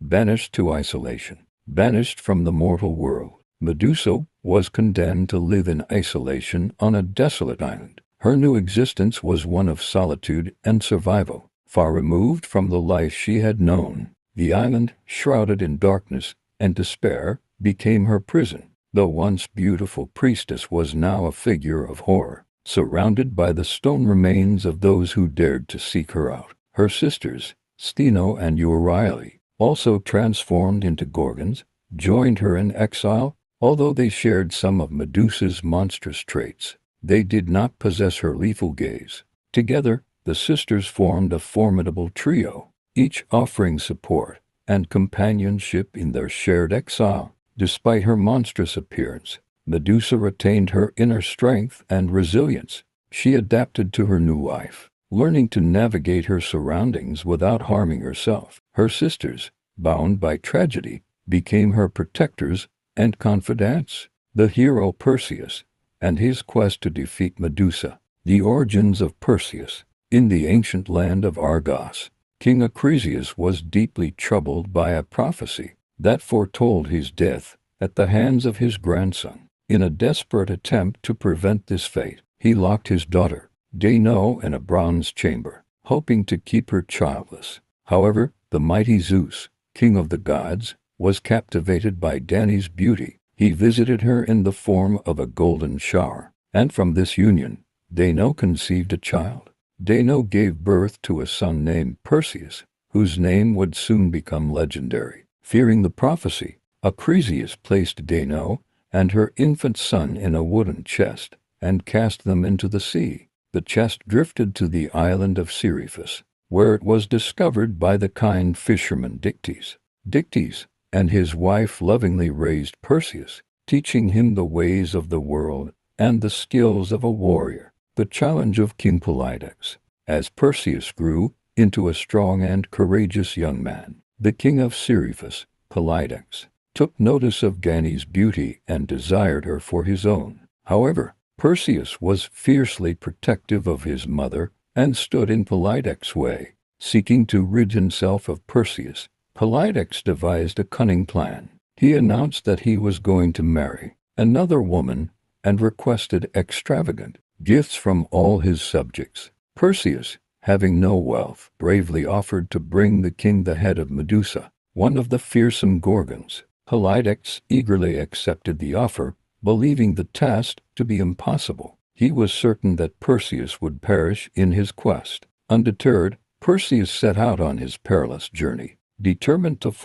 banished to isolation. Banished from the mortal world, Medusa was condemned to live in isolation on a desolate island. Her new existence was one of solitude and survival. Far removed from the life she had known, the island, shrouded in darkness and despair, became her prison. The once beautiful priestess was now a figure of horror, surrounded by the stone remains of those who dared to seek her out. Her sisters, Steno and Euryale, also transformed into gorgons, joined her in exile. Although they shared some of Medusa's monstrous traits, they did not possess her lethal gaze. Together, the sisters formed a formidable trio, each offering support and companionship in their shared exile. Despite her monstrous appearance, Medusa retained her inner strength and resilience. She adapted to her new life, learning to navigate her surroundings without harming herself. Her sisters, bound by tragedy, became her protectors and confidants. The hero Perseus and his quest to defeat Medusa. The origins of Perseus. In the ancient land of Argos, King Acrisius was deeply troubled by a prophecy that foretold his death at the hands of his grandson. In a desperate attempt to prevent this fate, he locked his daughter, Danae, in a bronze chamber, hoping to keep her childless. However, the mighty Zeus, king of the gods, was captivated by Danae's beauty. He visited her in the form of a golden shower, and from this union, Danae conceived a child. Danae gave birth to a son named Perseus, whose name would soon become legendary. Fearing the prophecy, Acrisius placed Danae and her infant son in a wooden chest and cast them into the sea. The chest drifted to the island of Seriphus, where it was discovered by the kind fisherman Dictys. Dictys and his wife lovingly raised Perseus, teaching him the ways of the world and the skills of a warrior. The challenge of King Polydex. As Perseus grew into a strong and courageous young man, the king of Seriphus, Polydex, took notice of Danae's beauty and desired her for his own. However, Perseus was fiercely protective of his mother and stood in Polydex's way. Seeking to rid himself of Perseus, Polydex devised a cunning plan. He announced that he was going to marry another woman and requested extravagant gifts from all his subjects. Perseus, having no wealth, bravely offered to bring the king the head of Medusa, one of the fearsome Gorgons. Polydex eagerly accepted the offer, believing the task to be impossible. He was certain that Perseus would perish in his quest. Undeterred, Perseus set out on his perilous journey, determined to